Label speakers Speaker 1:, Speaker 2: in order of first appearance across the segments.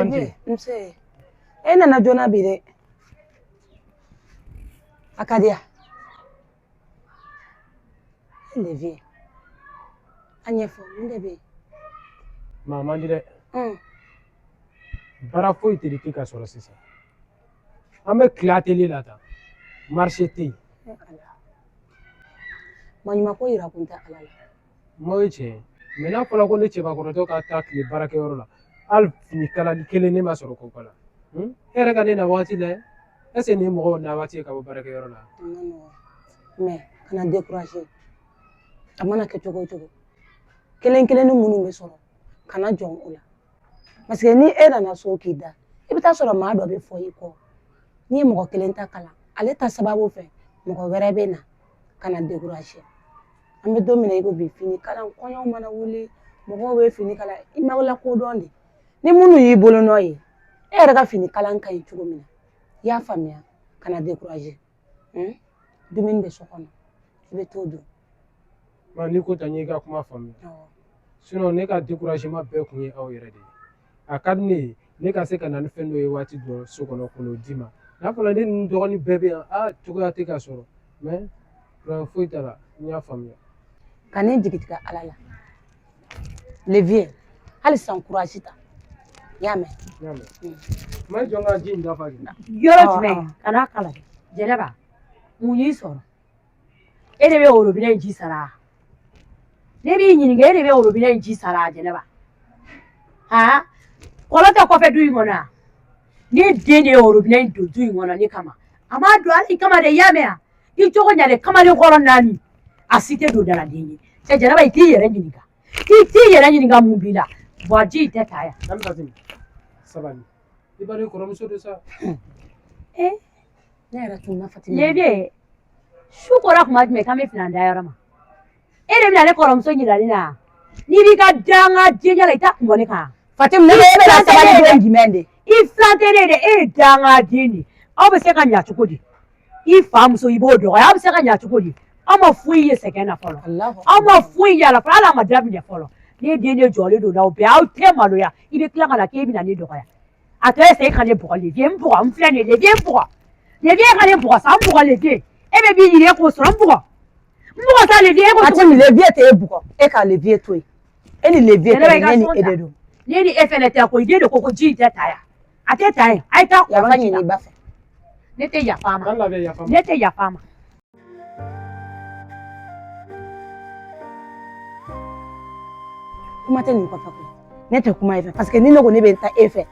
Speaker 1: Levier, mse. Ena na jona bire. Akadia. Levier. Anyefo, ndebe.
Speaker 2: Mama dire. Bara foyi tɛ de ka sɔrɔ sisan. An bɛ tile atelier la tan. Marché tɛ yen.
Speaker 1: Maɲuman ko yira kun tɛ Ala la.
Speaker 2: M'o ye tiɲɛ ye. Mais n'a fɔra ko ne cɛbakɔrɔtɔ ka taa tile baarakɛyɔrɔ la, hali fini kalali kelen ne ma sɔrɔ ko kala. E yɛrɛ ka ne na waati la, est ce que nin mɔgɔw na waati ye ka bɔ baarakɛyɔrɔ la?
Speaker 1: Mais kana décourager. A mana kɛ cogo o cogo. Kelen kelen ni minnu bɛ sɔrɔ kana jɔn o la. Parce que ni e nana so k'i da, i bɛ taa sɔrɔ maa dɔ bɛ fɔ i kɔ. N'i ye mɔgɔ kelen ta kalan, ale ta sababu fɛ mɔgɔ wɛrɛ bɛ na kana décourager. An bɛ don min na i ko bi fini kalan kɔɲɔw mana wuli, mɔgɔw bɛ fini kalan, i ma lakodɔn de. Ni minnu y'i bolonɔ ye, e yɛrɛ ka fini kalan ka ɲi cogo min na, i y'a faamuya kana décourager. Dumuni bɛ so kɔnɔ, i bɛ t'o dun.
Speaker 2: Ma n'i ko tan n y'i ka kuma faamuya. Sinon ne ka découragement bɛɛ kun ye aw yɛrɛ de ye. A ka di ne ye ne ka se ka na ni fɛn dɔ ye waati dɔ so kɔnɔ k'o d'i ma. N'a fɔra ne ni dɔgɔnin bɛɛ bɛ yan, cogoya tɛ ka sɔrɔ. Mais problème foyi t'a la, n y'a faamuya.
Speaker 1: Ka ne jigitigɛ Ala la. Levier, hali sisan courage ta. I y'a mɛn?
Speaker 2: N y'a mɛn. Ma jɔn ka ji in dafa de.
Speaker 3: Yɔrɔ jumɛn? Kana kalan. Jɛnɛba, mun y'i sɔrɔ? E de bɛ o robinet in ji sara. Ne b'i ɲininka e de bɛ o robinet in ji sara Jɛnɛba. Kɔlɔn tɛ kɔfɛ du in kɔnɔ wa? Ne den de ye o robinet in don du in kɔnɔ ne kama. A ma don hali kama de, i y'a mɛn wa? I cogo ɲa de kamalen kɔrɔ naani. A si tɛ don daladen ye. Cɛ Jɛnɛba i t'i yɛrɛ ɲininka. I t'i yɛrɛ ɲininka mun b'i la. Bon ji in tɛ ta yan.
Speaker 2: Sabali. I b'a dɔn kɔrɔmuso de sa.
Speaker 1: Ne yɛrɛ tun na Fatima.
Speaker 3: Levier, su kora tuma jumɛn k'an bɛ finan da yɔrɔ ma? E de bɛna ne kɔrɔmuso ɲininka ne na. N'i b'i ka dangadenya la i t'a kun bɔ ne kan.
Speaker 1: Fatima, ne bɛ na sabali den jumɛn de?
Speaker 3: I filan tɛ ne de, e ye dangaden de. Aw bɛ se ka ɲa cogo di? I fa muso i b'o dɔgɔya, aw bɛ se ka ɲa cogo di? Aw ma foyi ye sɛgɛn na fɔlɔ. Aw ma foyi ye a la fɔlɔ, hali a ma daminɛ fɔlɔ. Ne den de jɔlen don n'aw bɛɛ, aw tɛ maloya. I bɛ tila ka na k'e bɛna ne dɔgɔya. A tɔ ye sa e ka ne bugɔ Levier, n bugɔ, n filɛ nin ye Levier n bugɔ. Levier ka ne bugɔ sa, n bugɔ Levier. E bɛ min ɲini e k'o sɔrɔ, n bugɔ. N bugɔ sa Levier e ko cogo di?
Speaker 1: Levier tɛ e bugɔ, e ka Levier to yen. E ni Levier tɛ ne ni e de don.
Speaker 3: Ne ni e fɛnɛ tɛ ko, den de ko ko ji in tɛ ta yan. A tɛ ta yan, a ye taa kɔlɔn ji la. Ne tɛ yafa a ma. Ne tɛ yafa a ma.
Speaker 1: Kuma tɛ nin kɔfɛ koyi. Ne tɛ kuma e fɛ parce que ni ne ko ne bɛ n ta e fɛ,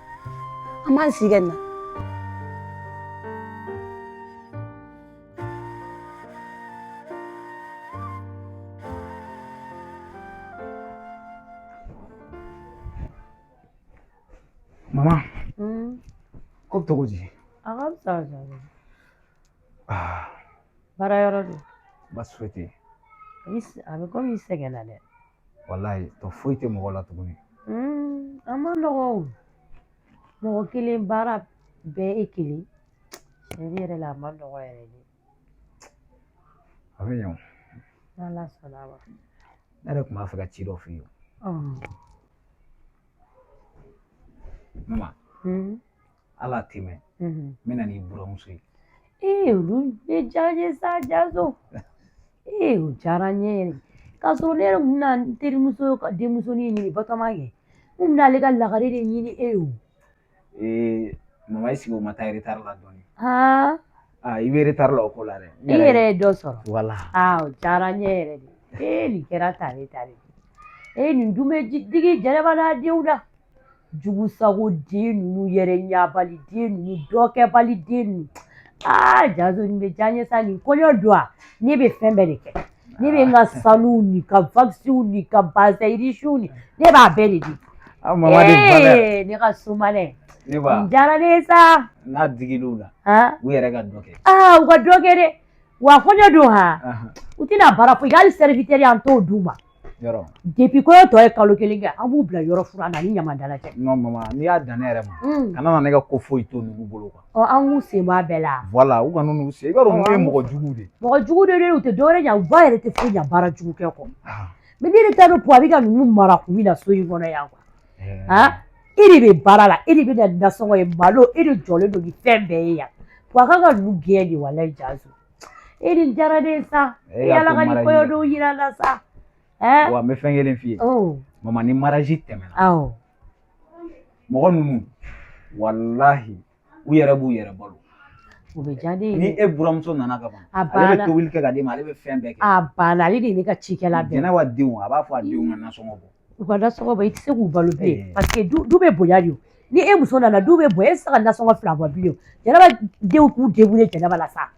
Speaker 1: an b'an sigi kɛ nin na.
Speaker 4: Mama, ko bɛ cogo di?
Speaker 3: A ka fisa baara yɔrɔ don.
Speaker 4: Baasi foyi tɛ yen.
Speaker 3: A bɛ komi i sɛgɛnna dɛ.
Speaker 4: Walayi tɔ foyi tɛ mɔgɔ la tuguni.
Speaker 3: A ma nɔgɔ o. Mɔgɔ kelen baara bɛɛ e kelen. Tiɲɛ yɛrɛ la a ma nɔgɔ yɛrɛ de.
Speaker 4: A bɛ ɲɛ o.
Speaker 3: N'Ala sɔnna a ma.
Speaker 4: Ne yɛrɛ tun b'a fɛ ka ci dɔ f'i ye. Mama, Ala tɛmɛ n bɛna n'i buramuso ye.
Speaker 3: Olu bɛ diya n ye sa Jazo. O diyara n ye yɛrɛ. K'a sɔrɔ ne yɛrɛ kun bɛna n terimuso ka denmusonin ɲini Batɔma kɛ. N kun bɛna ale ka lagare de ɲini e ye o.
Speaker 4: Mama est-ce que o ma taa retard la dɔɔni? I bɛ retard la o ko la dɛ.
Speaker 3: I yɛrɛ ye dɔ sɔrɔ.
Speaker 4: Voilà.
Speaker 3: O diyara n ye yɛrɛ de. Nin kɛra tare tare. Nin dun bɛ digi Jɛnɛba n'a denw na. Jugusago den ninnu, yɛrɛ ɲabali den ninnu, dɔkɛbali den ninnu. Jazo nin bɛ diya n ye sa, nin kɔɲɔ don wa? Ne bɛ fɛn bɛɛ de kɛ. Ne bɛ n ka sanuw ni ka vagues ni ka bazin riches ni, ne b'a bɛɛ de di.
Speaker 4: Mama de valeur.
Speaker 3: Ne ka somanɛ.
Speaker 4: Ne ba.
Speaker 3: Nin diyara ne ye sa.
Speaker 4: N'a digil'u la, u yɛrɛ ka dɔ kɛ.
Speaker 3: U ka dɔ kɛ dɛ. Wa kɔɲɔ don ha? U tɛna baara foyi kɛ, hali serviteur an t'o d'u ma.
Speaker 4: Yɔrɔ.
Speaker 3: Depuis kɔɲɔ tɔ ye kalo kelen kɛ, an b'u bila yɔrɔ furan na ni ɲamadala cɛ.
Speaker 4: Non Mama, n'i y'a dan ne yɛrɛ ma, kana na ne ka ko foyi to ninnu bolo quoi.
Speaker 3: An k'u sen bɔ a bɛɛ la.
Speaker 4: Voilà, u kana n'u sen. I b'a dɔn ninnu ye mɔgɔ juguw de.
Speaker 3: Mɔgɔ jugu de don, u tɛ dɔwɛrɛ ɲɛ, u ba yɛrɛ tɛ foyi ɲɛ baara jugu kɛ kɔ. Mais ne de t'a dɔn Puwa bɛ ka ninnu mara kun min na so in kɔnɔ yan quoi. e de bɛ baara la e de bɛ na nasɔngɔ ye malo e de jɔlen don ni fɛn bɛɛ ye yan wa a kan ka ninnu gɛn de walayi Janzo e de diyara ne ye sa e ala ka nin kɔɲɔdonw yira n na sa
Speaker 4: wa n bɛ fɛn kelen f'i ye mama ni mariage tɛmɛna mɔgɔ ninnu walahi u yɛrɛ b'u yɛrɛ balo
Speaker 3: o bɛ diya ne ye
Speaker 4: ni e buramuso nana ka ban ale bɛ tobili kɛ ka d'e ma ale bɛ fɛn bɛɛ kɛ
Speaker 3: a banna ale de ye ne ka cikɛla bɛɛ
Speaker 4: Jɛnɛba denw a b'a fɔ a denw ka nasɔngɔ bɔ
Speaker 3: u ka nasɔngɔ bɔ i tɛ se k'u balo bilen parce que du bɛ bonya de ni e muso nana du bɛ bonya e tɛ se ka nasɔngɔ fila bɔ bilen Jɛnɛba denw k'u débrouiller Jɛnɛba la sa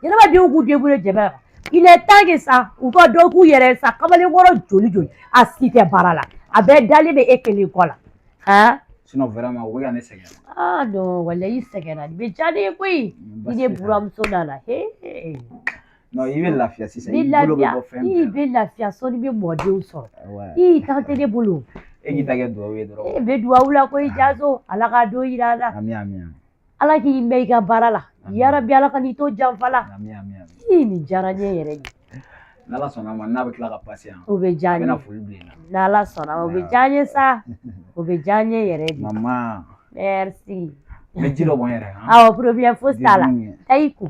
Speaker 3: Jɛnɛba denw k'u débrouiller Jɛnɛba la il est temps que sa u ka dɔ k'u yɛrɛ sa kamalenkɔrɔ joli joli a si tɛ baara la a bɛɛ dalen bɛ e kelen kɔ la
Speaker 4: sinon vraiment u bɛ ka ne sɛgɛn
Speaker 3: non walayi i sɛgɛnna nin bɛ diya ne ye koyi ni ne buramuso nana
Speaker 4: non i bɛ lafiya sisan
Speaker 3: i bolo bɛ bɔ fɛn bɛɛ i bɛ lafiya sɔnni i bɛ mɔdenw sɔrɔ tan tɛ ne bolo
Speaker 4: e k'i ta kɛ duwawu ye dɔrɔn
Speaker 3: e bɛ duwawu la koyi Janzo ala ka don yira an na
Speaker 4: ami ami
Speaker 3: ala k'i mɛn i ka baara la yarabi ala ka n'i to janfa la
Speaker 4: ami ami
Speaker 3: nin diyara n ye yɛrɛ de
Speaker 4: n'ala sɔnna ma n'a bɛ tila ka passe yan
Speaker 3: o bɛ diya n ye
Speaker 4: a bɛna foli bila i la
Speaker 3: n'ala sɔnna o bɛ diya n ye sa o bɛ diya n ye yɛrɛ de
Speaker 4: mama
Speaker 3: merci
Speaker 4: n bɛ ji dɔ bɔ n yɛrɛ
Speaker 3: awɔ problème fosi t'a la taa i ko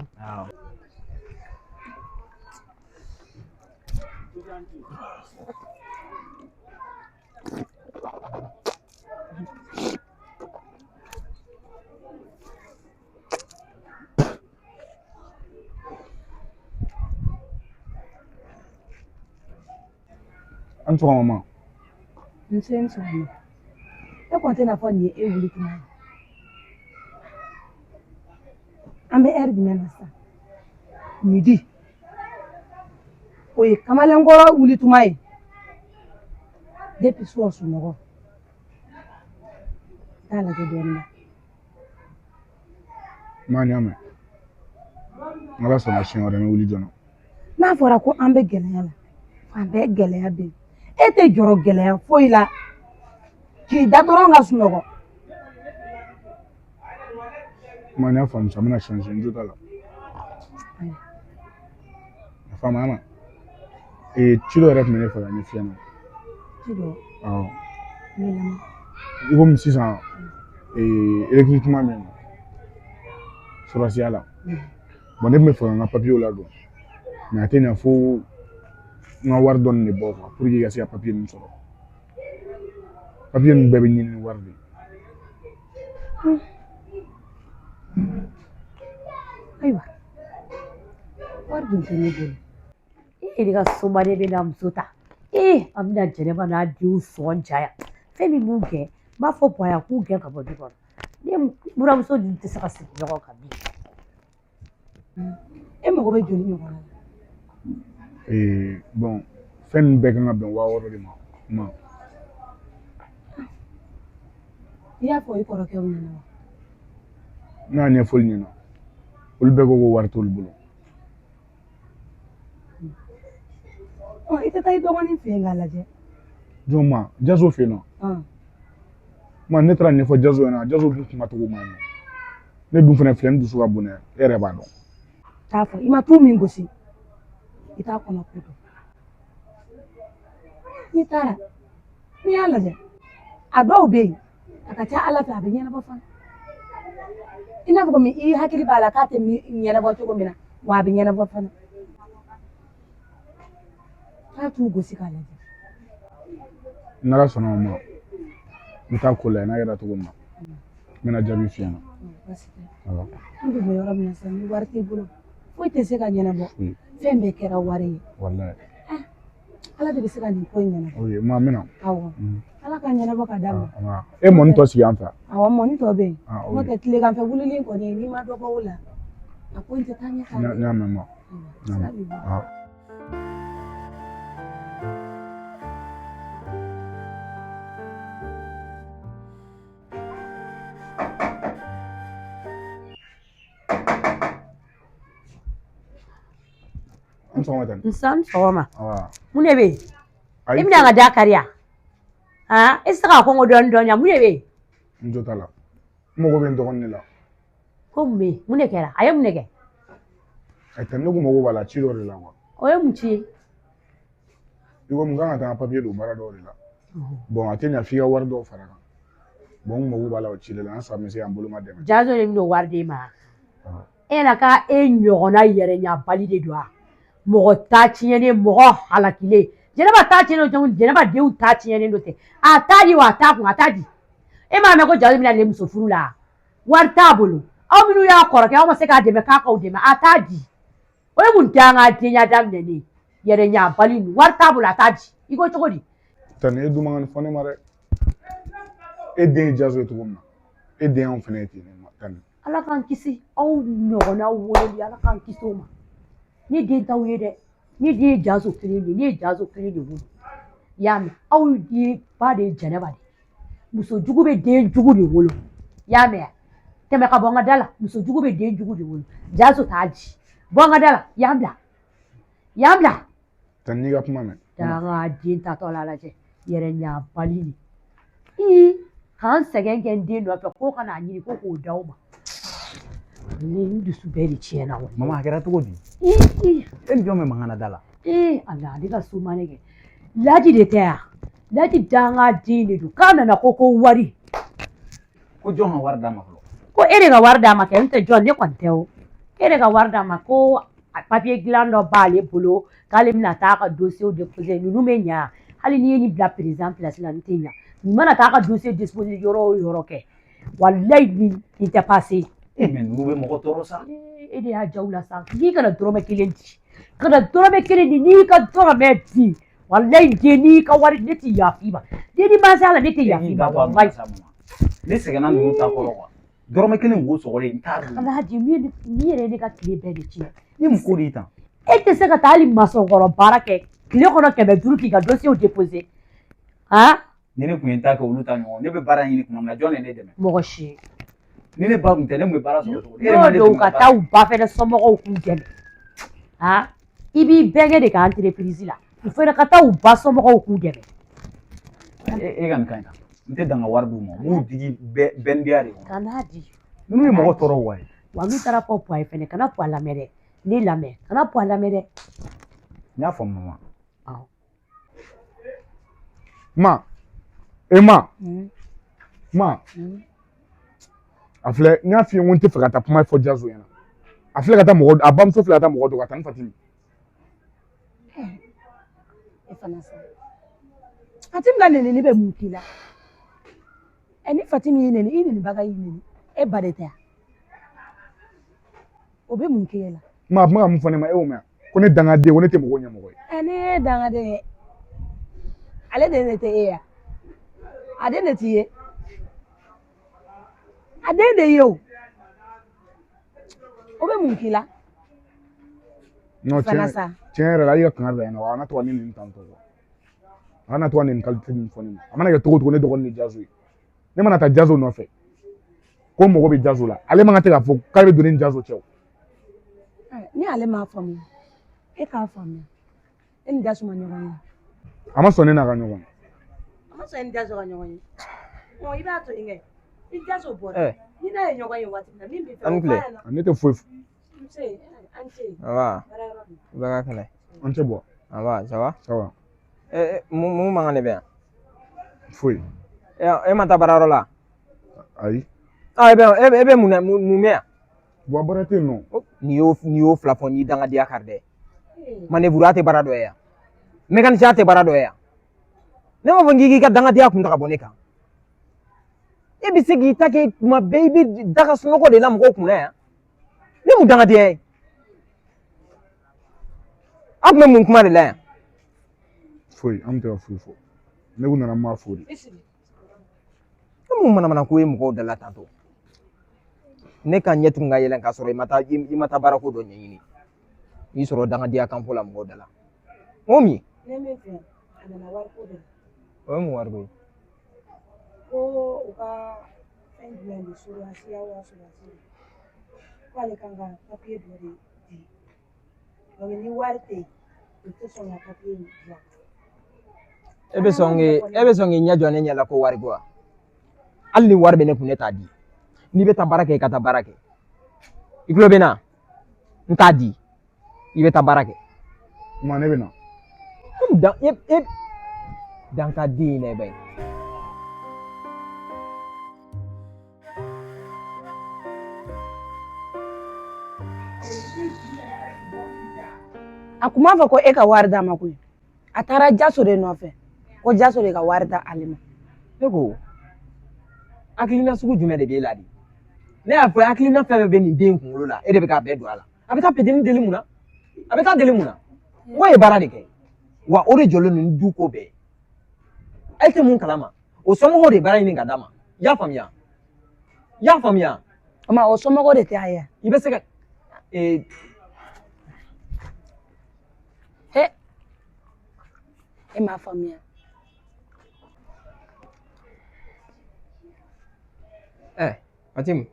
Speaker 5: an sɔgɔma ma
Speaker 1: n se n sɔgɔma e kɔni tɛna fɔ nin ye e wuli tuma ye an bɛ heure jumɛn na sisan midi o ye kamalenkɔrɔ wuli tuma ye depuis surɔ sunɔgɔ taa lajɛ dɔɔnin na
Speaker 5: maa ɲa mɛn n'ala sɔnna siɲɛ wɛrɛ n bɛ wuli joona
Speaker 1: n'a fɔra ko an bɛ gɛlɛya la fan bɛɛ gɛlɛya bɛ yen e tɛ jɔrɔ gɛlɛya foyi la k'i da dɔrɔn ka sunɔgɔ
Speaker 5: maa ɲa faamu sa n bɛna changer n jo t'a la a faamuya ma ci dɔ yɛrɛ tun bɛ ne fɛ ka ɲɛf'i ɲɛna
Speaker 1: ci dɔ
Speaker 5: awɔ
Speaker 1: ne lamɛn
Speaker 5: i komi sisan recrutement bɛ yen nɔ sɔrɔsiya la bon ne tun bɛ fɛ ka n ka papiyew ladon mais a tɛ ɲɛ fo n ka wari dɔɔni de bɔ quoi pour que i ka se ka papiye ninnu sɔrɔ papiye ninnu bɛɛ bɛ ɲini ni wari de ye.
Speaker 1: ayiwa wari dun tɛ ne bolo
Speaker 3: e de ka somaden bɛ na muso ta an bɛna Jɛnɛba n'a denw sɔn ja yan fɛn min b'u gɛn n b'a fɔ bonya k'u gɛn ka bɔ du kɔnɔ ne buramuso dun tɛ se ka sigi ɲɔgɔn kan bilen
Speaker 1: e mago bɛ joli ɲɔgɔn na
Speaker 5: bon fɛn ninnu bɛɛ kan ka bɛn 6000 de ma
Speaker 1: i y'a fɔ i kɔrɔkɛw ɲɛna wa
Speaker 5: n'a ɲɛfɔli ɲɛna olu bɛɛ ko ko wari t'olu bolo
Speaker 1: i tɛ taa i dɔgɔnin fɛ yen k'a lajɛ
Speaker 5: jɔn ma Jazo fɛ yen nɔ ma ne taara ɲɛfɔ Jazo ɲɛna Jazo dun kuma cogo man ɲi ne dun fana filɛ n dusu ka bon dɛ e yɛrɛ b'a dɔn
Speaker 1: t'a fɔ i ma tu min gosi i t'a kɔnɔ ko dɔn n'i taara n'i y'a lajɛ a dɔw bɛ yen a ka ca Ala fɛ a bɛ ɲɛnabɔ fana i n'a fɔ komi i hakili b'a la k'a tɛ ɲɛnabɔ cogo min na wa a bɛ ɲɛnabɔ fana k'a t'u gosi k'a lajɛ
Speaker 5: n'Ala sɔnna o ma n bɛ taa ko lajɛ n'a kɛra cogo min na n bɛna jaabi f'i ɲɛna
Speaker 1: n dun bɛ yɔrɔ min na sisan ni wari t'i bolo foyi tɛ se ka ɲɛnabɔ fɛn bɛɛ kɛra wari ye
Speaker 5: walayi
Speaker 1: Ala de bɛ se ka nin ko in ɲɛnabɔ
Speaker 5: oui ma mina
Speaker 1: awɔ Ala ka ɲɛnabɔ ka d'a ma
Speaker 5: e mɔni tɔ sigi an fɛ
Speaker 1: awɔ mɔni tɔ bɛ yen n'o tɛ tileganfɛ wulili kɔni n'i ma dɔ bɔ o la a ko in tɛ taa ɲɛ
Speaker 5: n y'a mɛn ma
Speaker 3: Nsan sɔgɔma mun de bɛ yen i bɛna ka da kari yan e tɛ se ka kɔngɔ dɔɔni dɔɔni mun de bɛ yen
Speaker 5: n jo t'a la n mago bɛ n dɔgɔnin de la
Speaker 3: ko mun bɛ yen mun de kɛra a ye mun de kɛ
Speaker 5: ne ko mago b'a la ci dɔ de la quoi
Speaker 3: o ye mun ci ye
Speaker 5: i ko n kan ka taa papiye don baara dɔw de la bon a tɛ ɲɛ f'i ka wari dɔw fara kan bon mo b'a la o ci la an sa mi se an bolo ma dɛmɛ
Speaker 3: Jazo de bɛna wari d'e ma e na ka e ɲɔgɔnna yɛrɛ ɲabali de don wa mɔgɔ ta tiɲɛnen mɔgɔ halakilen Jɛnɛba ta tiɲɛnen don Jɛnɛba denw ta tiɲɛnen don tɛ a t'a di wa a t'a kun a t'a di e m'a mɛn ko Jazo bɛna ale muso furu la wari t'a bolo aw minnu y'a kɔrɔkɛ aw ma se k'a dɛmɛ k'a k'aw dɛmɛ a t'a di o ye mun t'an ka denya daminɛnen yɛrɛ ɲabali nin wari t'a bolo a t'a di i ko cogo di
Speaker 5: tani e duma fɔ ne ma dɛ e den jazo ye cogo min na e den anw fɛnɛ ye ten tani
Speaker 3: Ala k'an kisi aw ɲɔgɔnna wololi Ala k'an kisi o ma ne den t'aw ye dɛ ne den ye Jazo kelen de ne ye Jazo kelen de wolo i y'a mɛn aw ye ba de ye Jɛnɛba de muso jugu bɛ den jugu de wolo i y'a mɛn tɛmɛ ka bɔ n ka da la muso jugu bɛ den jugu de wolo Jazo t'a di bɔ n ka da la y'an bila
Speaker 5: tani n'i ka kuma mɛn
Speaker 3: danga den tatɔ la lajɛ yɛrɛ ɲabali ni k'an sɛgɛn kɛ n den nɔfɛ k'o ka n'a ɲini ko k'o d'aw ma ni n dusu bɛɛ de tiɲɛna wa
Speaker 4: mama a kɛra cogo di e ni jɔn bɛ mankan na da la
Speaker 3: ala ale ka so ma ne kɛ Laji de tɛ yan Laji danga den de don k'a nana ko wari
Speaker 4: ko jɔn ka wari d'a ma fɔlɔ
Speaker 3: ko e de ka wari d'a ma kɛ n tɛ jɔn ne kɔni tɛ o e de ka wari d'a ma ko papier dilan dɔ b'ale bolo k'ale bɛna taa ka dossier déposer ninnu bɛ ɲa hali n'i ye nin bila président place la nin tɛ ɲa nin mana taa ka dossier déposer yɔrɔ o yɔrɔ kɛ walayi nin tɛ passé
Speaker 4: mais ninnu bɛ mɔgɔ tɔɔrɔ sa
Speaker 3: e de y'a jaw la sa n'i kana dɔrɔmɛ kelen di kana dɔrɔmɛ kelen di n'i ka dɔrɔmɛ di walayi den n'i ka wari ne tɛ yafa i ma den ni ma se a la ne tɛ yafa i ma walayi
Speaker 4: ne sɛgɛnna ninnu ta kɔrɔ quoi dɔrɔmɛ kelen wo sɔgɔlen n t'a dun
Speaker 3: Alhaji ni yɛrɛ ye ne ka tile bɛɛ de tiɲɛ
Speaker 4: ni mun ko de tan
Speaker 3: e tɛ se ka taa hali masɔnkɔrɔ baara kɛ tile kɔnɔ 500 k'i ka dossier déposer
Speaker 4: ni ne kun ye n ta kɛ olu ta ɲɔgɔn ne bɛ baara ɲini kuma min na jɔn de ne dɛmɛ
Speaker 3: mɔgɔ si
Speaker 4: ni ne ba kun tɛ ne kun bɛ baara sɔrɔ cogo
Speaker 3: n'o don ka taa u ba fɛnɛ somɔgɔw k'u dɛmɛ i b'i bɛnkɛ de ka entreprise la u fɛnɛ ka taa u ba somɔgɔw k'u dɛmɛ
Speaker 4: e ka nin ka ɲi tan n tɛ dan ka wari d'u ma n b'u digi bɛndenya de kɔnɔ
Speaker 3: ka n'a di
Speaker 4: ninnu ye mɔgɔ tɔɔrɔ wa
Speaker 3: wa n'u taara fɔ puwa ye fɛnɛ kana puwa lamɛn dɛ ne lamɛn kana puwa lamɛn dɛ
Speaker 4: n y'a faamu mama
Speaker 5: ma e ma a filɛ n y'a f'i ye n ko n tɛ fɛ ka taa kuma fɔ Jazo ɲɛna a filɛ ka taa mɔgɔ a bamuso filɛ ka taa mɔgɔ dɔ ka taa ni Fatimi
Speaker 1: e fana sa Fatimi la nenini bɛ mun k'i la ni Fatimi y'i neni i nenibaga y'i neni e ba de tɛ yan o bɛ mun k'e la
Speaker 5: ma a kuma ka mun fɔ ne ma e y'o mɛn ko ne dangaden ko ne tɛ mɔgɔw ɲɛmɔgɔ ye
Speaker 1: ne ye dangaden ye ale de ne tɛ e yan a den de t'i ye a den de ye o bɛ mun k'i la
Speaker 5: tiɲɛ yɛrɛ la i ka kangari da ɲɛna wa a na to ka ne nin tan tɔ a kana to ka nin qualité min fɔ ne ma a mana kɛ cogo o cogo ne dɔgɔnin de Jazo ye ne mana taa Jazo nɔfɛ ko mɔgɔ bɛ Jazo la ale man kan tɛ k'a fɔ k'ale bɛ don ni Jazo cɛ o
Speaker 1: ni ale m'a faamuya e k'a faamuya e ni Jazo ma ɲɔgɔn ye
Speaker 5: a ma sɔn ne n'a ka ɲɔgɔn ye
Speaker 1: a ma sɔn e ni Jazo ka ɲɔgɔn ye i b'a to yen kɛ ni Jazo bɔra ni n'a ye ɲɔgɔn ye waati min na min bɛ fɛ o b'a yɛlɛma
Speaker 5: ne tɛ foyi fɔ
Speaker 1: an ce
Speaker 6: Aba, bɛɛ ka kɛnɛ.
Speaker 5: an cɛ bɔ
Speaker 6: Aba, ça va?
Speaker 5: ça va
Speaker 6: Mun mankan de bɛ yan?
Speaker 5: foyi
Speaker 6: E ma taa baarayɔrɔ la?
Speaker 5: ayi
Speaker 6: E bɛ mun mɛn yan?
Speaker 5: wa baara tɛ yen nɔ
Speaker 6: N'i y'o fila fɔ n'i dangadenya kari dɛ. Manevura tɛ baara dɔ ye yan. Mécanicien tɛ baara dɔ ye yan. Ne m'a fɔ k'i ka dangadenya kun ta ka bɔ ne kan. E bɛ se k'i ta kɛ tuma bɛɛ i bɛ daga sunɔgɔ de la mɔgɔw kunna yan. Ne mun dangadenya ye? An tun bɛ mun kuma de la yan?
Speaker 5: foyi an tɛ ka foyi fɔ ne kun nana n m'a fɔ de
Speaker 6: E mun manamana ko ye mɔgɔw dala tantɔ? Ne ka ɲɛ tun ka yɛlɛn k'a sɔrɔ i ma taa baarako dɔ ɲɛɲini. I sɔrɔ dangadenya kan fɔ la mɔgɔw dala. N min?
Speaker 1: ne min fɛ a nana wariko de la
Speaker 6: O ye mun wariko ye?
Speaker 1: ko u ka fɛn jumɛn de surasiya wa surasi k'ale kan ka papiye dɔ de di donc ni wari tɛ yen u tɛ sɔn ka papiye in dilan
Speaker 6: E bɛ sɔn k'i ɲɛ jɔ ne ɲɛ la ko wari ko wa? Hali ni wari bɛ ne kun ne t'a di. N'i bɛ taa baara kɛ i ka taa baara kɛ. I tulo bɛ n na? N t'a di. I bɛ taa baara kɛ.
Speaker 5: ma ne bɛ na
Speaker 6: Dan ka di ne bɛ.
Speaker 1: A kuma fɔ ko e ka wari d'a ma koyi. A taara Jaso de nɔfɛ. Ko Jaso de ka wari da ale ma.
Speaker 6: Ne ko hakilina sugu jumɛn de b'e la de? Ne y'a fɔ hakilina fɛn fɛn bɛ nin den kunkolo la e de bɛ k'a bɛɛ don a la. A bɛ taa petini deli mun na? A bɛ taa deli mun na? Ko ye baara de kɛ wa o de jɔlen don ni du ko bɛɛ. E tɛ mun kalama o somɔgɔw de baara ɲini ka d'a ma. I y'a faamuya? I y'a faamuya?
Speaker 1: O ma o somɔgɔw de tɛ a ye.
Speaker 6: I bɛ se ka
Speaker 1: He, e m'a faamuya.
Speaker 6: Fatim.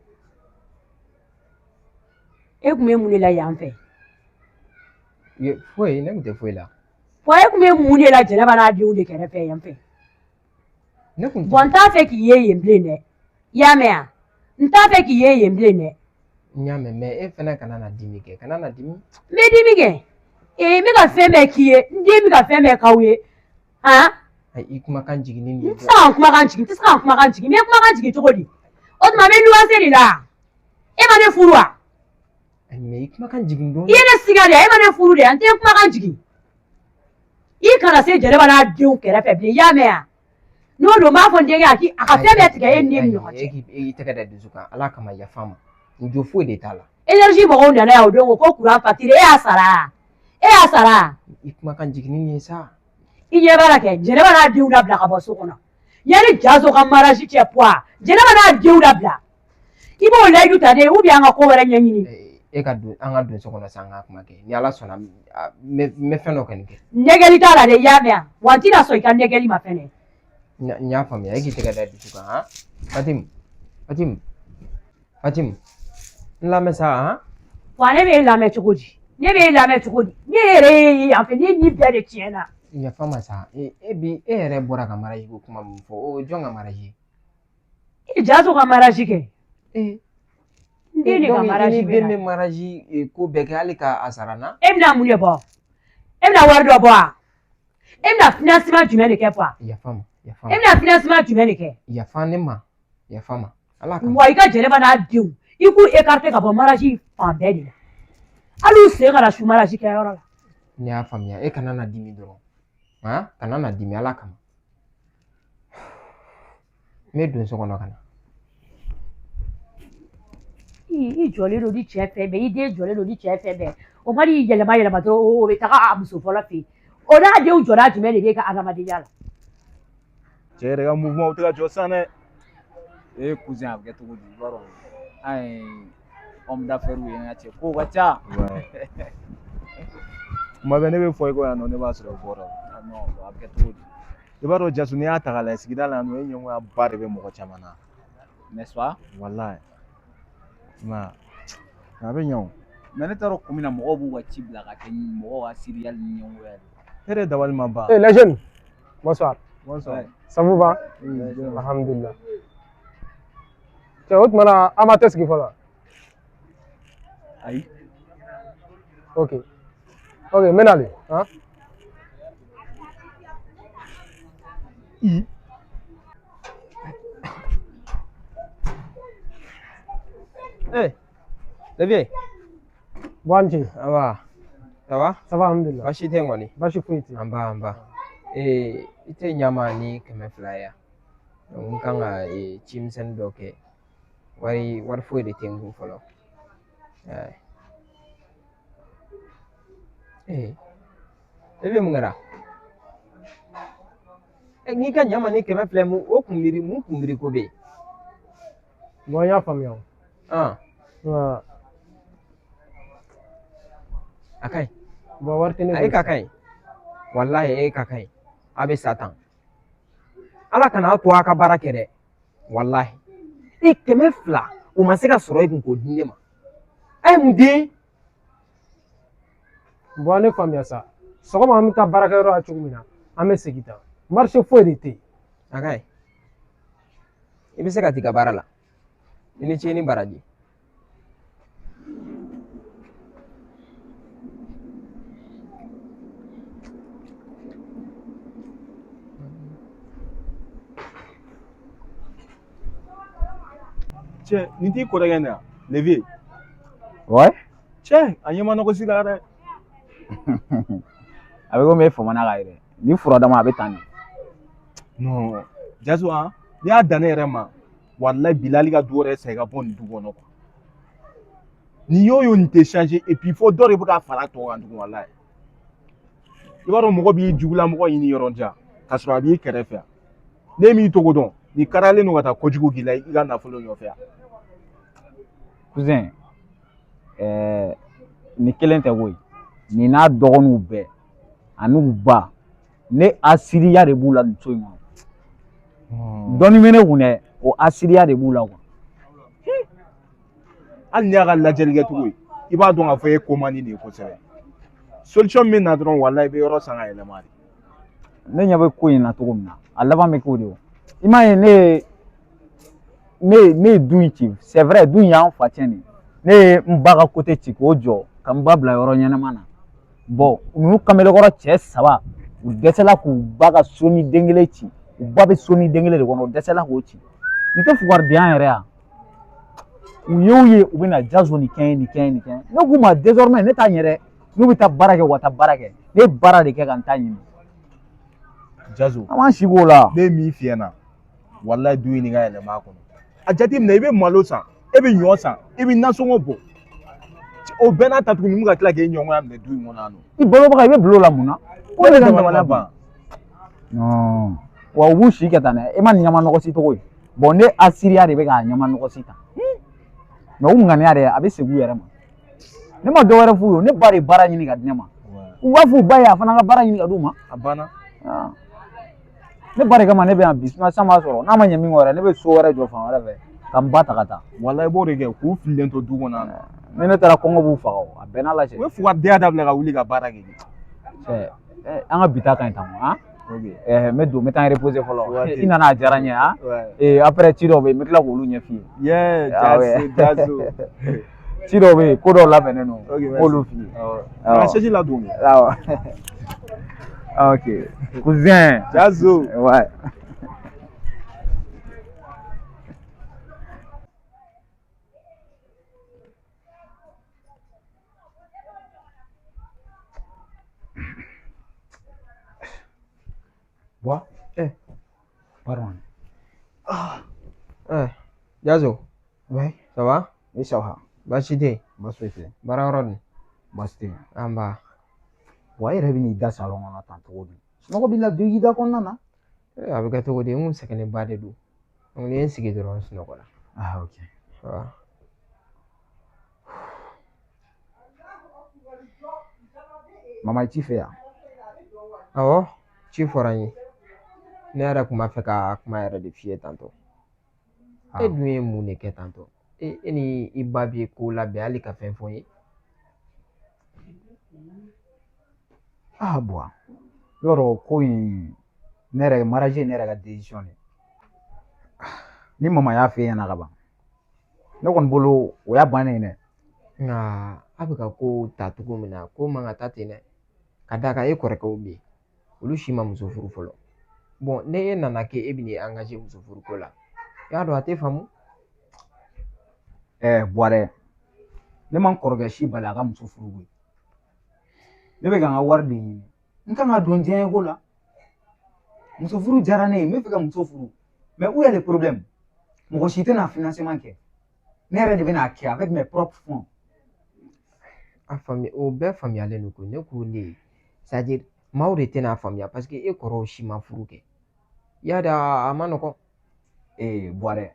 Speaker 3: E kun bɛ mun de la yan fɛ?
Speaker 6: Foyi ne kun tɛ foyi la.
Speaker 3: Wa e kun bɛ mun de la Jɛnɛba n'a denw de kɛrɛfɛ yan fɛ?
Speaker 6: Ne kun
Speaker 3: Bon n t'a fɛ k'i ye yen bilen dɛ. I y'a mɛn wa? N t'a fɛ k'i ye yen bilen dɛ.
Speaker 6: N y'a mɛn mais e fana kana na dimi kɛ kana na dimi.
Speaker 3: N bɛ dimi kɛ. N bɛ ka fɛn bɛɛ k'i ye n den bɛ ka fɛn bɛɛ k'aw ye.
Speaker 6: I kumakan jiginni nin.
Speaker 3: N tɛ se ka n kumakan jigin n tɛ se ka n kumakan jigin n bɛ kumakan jigin cogo di? O tuma n bɛ luwanse de la. E ma ne furu wa?
Speaker 6: Mais i kumakan jigin dɔɔni.
Speaker 3: I ye ne siga de e ma ne furu de n tɛ kumakan jigin. I kana se Jɛnɛba n'a denw kɛrɛfɛ bilen i y'a mɛn wa? N'o don n b'a fɔ n denkɛ a ka fɛn bɛɛ tigɛ e ni ne ni ɲɔgɔn cɛ.
Speaker 6: I tɛgɛ da dusu kan Ala kama yafa n ma. N jo foyi de t'a la.
Speaker 3: Énergie mɔgɔw nana yan o don ko courant facture e y'a sara. E y'a sara.
Speaker 6: I kumakan jiginni nin ye sa.
Speaker 3: I ɲɛ b'a la kɛ Jɛnɛba n'a denw labila ka bɔ so kɔnɔ. Yani Jaso ka mariage cɛ poids Jɛnɛba n'a denw labila. I b'o layidu ta de ou bien an ka ko wɛrɛ ɲɛɲini.
Speaker 6: E ka don an ka don so kɔnɔ sa an ka kuma kɛ ni Ala sɔnna n bɛ fɛn dɔ kɔni kɛ.
Speaker 3: Nɛgɛli t'a la dɛ i y'a mɛn wa? Wa n tɛna sɔn i ka nɛgɛli ma fɛnɛ.
Speaker 6: N y'a faamuya e k'i tɛgɛ da dusu kan han. Fatim n lamɛn sa.
Speaker 3: Wa ne b'e lamɛn cogo di? Ne b'e lamɛn cogo di? Ne yɛrɛ ye yan fɛ ne ni bɛɛ de tiɲɛna.
Speaker 6: Yafa n ma sa e yɛrɛ bɔra ka mariage ko kuma min fɔ o jɔn ka mariage?
Speaker 3: Jaso ka mariage kɛ.
Speaker 6: N den de ka mariage bɛ na. Den bɛ mariage ko bɛɛ kɛ hali k'a sara n na.
Speaker 3: E bɛna mun de bɔ? E bɛna wari dɔ bɔ wa? E bɛna financement jumɛn de kɛ quoi?
Speaker 6: Yafa n ma.
Speaker 3: E bɛna financement jumɛn de kɛ?
Speaker 6: Yafa ne ma. Yafa n ma. Ala kama.
Speaker 3: Wa i ka Jɛnɛba n'a denw i k'u écarter ka bɔ mariage fan bɛɛ de la. Hali u sen kana su mariage kɛyɔrɔ la.
Speaker 6: Ne y'a faamuya e kana na dimi dɔrɔn. Kana na dimi Ala kama. N bɛ don so kɔnɔ ka na.
Speaker 3: I jɔlen don ni cɛ fɛn bɛɛ i den jɔlen don ni cɛ fɛn bɛɛ o ma n'i yɛlɛma dɔrɔn o bɛ taga a muso fɔlɔ fɛ yen o n'a denw jɔda jumɛn de b'e ka adamadenya la.
Speaker 7: Cɛ yɛrɛ ka mouvement o tɛ ka jɔ sisan dɛ. Cousin a bɛ kɛ cogo di i b'a dɔn an ye homme d'affaires ye n ka cɛ kow ka ca. Kuma bɛɛ ne bɛ fɔ i ko yan nɔ ne b'a sɔrɔ i bɔra a bɛ kɛ cogo di i b'a dɔn Jasu n'i y'a ta k'a lajɛ sigida la yan nɔ e ɲɛgoya ba de bɛ mɔgɔ caman na n'est-ce pas? Walayi a bɛ ɲɛ o.
Speaker 8: Mais ne t'a dɔn kun min na mɔgɔw b'u ka ci bila ka kɛ mɔgɔw ka serial ni ɲɛgoya ye.
Speaker 7: E de dabali ma ban.
Speaker 2: Les jeunes, bonsoir.
Speaker 7: Bonsoir.
Speaker 2: Ça vous va? Alhamdulillah. Cɛ o tuma na an ma tɛ sigi fɔlɔ?
Speaker 8: Ayi.
Speaker 2: Ok n bɛ nalen.
Speaker 6: Levier.
Speaker 2: Wanci.
Speaker 6: Ça va?
Speaker 2: Alhamdulillah.
Speaker 6: Baasi tɛ n kɔni.
Speaker 2: Baasi foyi tɛ.
Speaker 6: An ba. I tɛ ɲama ni 200 ya. N kan ka cimisɛnnin dɔ kɛ. Wari foyi de tɛ n kun fɔlɔ. Levier mun kɛra? N'i ka ɲama ni 200 mun o kunbiri ko bɛ yen?
Speaker 2: Bon n y'a faamuya o.
Speaker 6: A ka ɲi.
Speaker 2: Bon wari tɛ ne bolo.
Speaker 6: E ka ɲi. Walahi e ka ɲi. A bɛ sa tan. Ala kana to a ka baara kɛ dɛ. Walahi. 200 o ma se ka sɔrɔ e kun k'o di ne ma. A ye mun den?
Speaker 2: Bon ne faamuya sa. Sɔgɔma an bɛ taa baarakɛyɔrɔ la cogo min na an bɛ segin tan. Marché foyi de tɛ yen.
Speaker 6: A ka ɲi. I bɛ se ka t'i ka baara la. I ni ce ni baraji.
Speaker 7: Cɛ nin t'i kɔrɔkɛ nin ya Levier?
Speaker 4: Ouais.
Speaker 7: Cɛ a ɲɛ ma nɔgɔ si la dɛ.
Speaker 4: A bɛ komi e famana ka yɛrɛ ni fura dama a bɛ tan de.
Speaker 7: Non Jazo n'i y'a dan ne yɛrɛ ma wallahi Bilali ka du wɛrɛ san i ka bɔ nin du kɔnɔ quoi. Nin y'o nin tɛ changer et puis fo dɔ de bɛ ka fara tɔ kan tugun wallahi. I b'a dɔn mɔgɔ b'i jugulamɔgɔ ɲini yɔrɔ jan k'a sɔrɔ a b'i kɛrɛfɛ yan. Ne m'i togo dɔn nin karalen don ka taa kojugu k'i la i ka nafolo nɔfɛ yan.
Speaker 4: Cousin ni kelen tɛ koyi nin n'a dɔgɔninw bɛɛ an'u ba ne asiriya de b'u la nin so in kɔnɔ. Dɔɔni bɛ ne kun dɛ o asiriya de b'u la quoi.
Speaker 7: Hali n'i y'a ka lajɛli kɛ cogo ye i b'a dɔn k'a fɔ e ko man di nin ye kosɛbɛ. Solution min bɛ na dɔrɔn wallahi i bɛ yɔrɔ san ka yɛlɛma de.
Speaker 4: Ne ɲɛ bɛ ko in na cogo min na a laban bɛ k'o de o. I m'a ye ne ye du in ci c'est vrai du in y'an fa tiɲɛ de. Ne ye n ba ka côté ci k'o jɔ ka n ba bila yɔrɔ ɲɛnama na. Bon ninnu kamelekɔrɔ cɛ 3 u dɛsɛla k'u ba ka so ni den kelen ci u ba bɛ so ni den kelen de kɔnɔ u dɛsɛla k'o ci. Nin tɛ fugardenya yɛrɛ yan. U ye u bɛ na Jazo nin kɛ nin kɛ nin kɛ. Ne k'u ma désormais ne t'a ɲɛ dɛ n'u bɛ taa baara kɛ u ka taa baara kɛ ne ye baara de kɛ ka n ta ɲini.
Speaker 7: Jazo
Speaker 4: an b'an sigi o la.
Speaker 7: ne ye min f'i ɲɛna wallahi du in ka yɛlɛma a kɔnɔ. A jateminɛ i bɛ malo san e bɛ ɲɔ san i bɛ nasɔngɔ bɔ o bɛɛ n'a ta tuguni mun ka tila k'e ɲɔgɔnya minɛ du in kɔnɔ yan nɔ.
Speaker 4: I balobaga i bɛ bilo la mun na. Ko ne ka dabala ban. Non wa u b'u si kɛ tan dɛ e ma nin ɲama nɔgɔsi cogo ye. Bon ne asiriya de bɛ k'a ɲama nɔgɔsi tan. Mais u ŋaniya de a bɛ segin u yɛrɛ ma. Ne ma dɔ wɛrɛ f'u ye ne ba de baara ɲini ka di ne ma. U b'a f'u ba ye a fana ka baara ɲini ka d'u ma.
Speaker 7: A banna.
Speaker 4: Ne ba de kama ne bɛ yan bi sinon san b'a sɔrɔ n'a ma ɲɛ min kɔ yɛrɛ ne bɛ so wɛrɛ jɔ fan wɛrɛ fɛ ka n ba ta ka taa.
Speaker 7: Wallahi i b'o de kɛ k'u fililen to du kɔnɔ yan nɔ.
Speaker 4: Ni ne taara kɔngɔ b'u faga o a bɛɛ n'a la cɛ.
Speaker 7: U bɛ fugardenya dabila ka wuli ka baara kɛ.
Speaker 4: An ka bi ta ka ɲi tan han. n bɛ don n bɛ taa n reposer fɔlɔ. I nana a diyara n ye han. Après ci dɔw bɛ yen n bɛ tila k'olu ɲɛ f'i ye.
Speaker 7: Jazo.
Speaker 4: Ci dɔw bɛ yen ko dɔw labɛnnen don n b'olu f'i ye.
Speaker 7: Ka chaise ladon.
Speaker 4: Ok. Cousin.
Speaker 7: Jazo.
Speaker 4: Ouais. Bois. Pardon.
Speaker 6: Jazo.
Speaker 4: Ouais.
Speaker 6: Ça va?
Speaker 4: Oui, ça va.
Speaker 6: Baasi tɛ yen.
Speaker 4: Baasi foyi tɛ yen.
Speaker 6: Baara yɔrɔ dun?
Speaker 4: Baasi tɛ yen.
Speaker 6: An ba.
Speaker 4: Wa e yɛrɛ bɛ n'i da salon kɔnɔ tan cogo di? Sunɔgɔ b'i la don i da kɔnɔna na.
Speaker 6: A bɛ kɛ cogo di? N kun sɛgɛnnenba de don. Donc ni ye n sigi dɔrɔn n sunɔgɔla.
Speaker 4: Ah ok. Mama i ci fɛ yan?
Speaker 6: Awɔ, ci fɔra n ye. Ne yɛrɛ tun b'a fɛ ka kuma yɛrɛ de f'i ye tantɔ. E dun ye mun de kɛ tantɔ? E ni i ba bɛ ko labɛn hali ka fɛn fɔ n ye.
Speaker 4: Ah Bois. Yɔrɔ ko in ne yɛrɛ mariage ne yɛrɛ ka décision de. Ni mama y'a f'e ɲɛna ka ban. Ne kɔni bolo o y'a bannen dɛ.
Speaker 6: Nka a bɛ ka ko ta cogo min na ko man ka taa ten dɛ. Ka d'a kan e kɔrɔkɛw bɛ yen olu si ma muso furu fɔlɔ. Bon ne e nana kɛ e bɛ n'i engagé muso furuko la i y'a dɔn a tɛ faamu.
Speaker 4: Bois dɛ ne ma n kɔrɔkɛ si bali a ka muso furu koyi. Ne bɛ ka n ka wari de ɲini n kan ka don diɲɛ ko la. Muso furu diyara ne ye n bɛ fɛ ka muso furu mais où est le problème? Mɔgɔ si tɛna financement kɛ. Ne yɛrɛ de bɛ n'a kɛ avec mes propres fonds.
Speaker 6: A faamuya o bɛɛ faamuyalen don ko ne ko ne c'est à dire maaw de tɛna faamuya parce que e kɔrɔw si ma furu kɛ. I y'a dɔn a ma nɔgɔn.
Speaker 4: Bois dɛ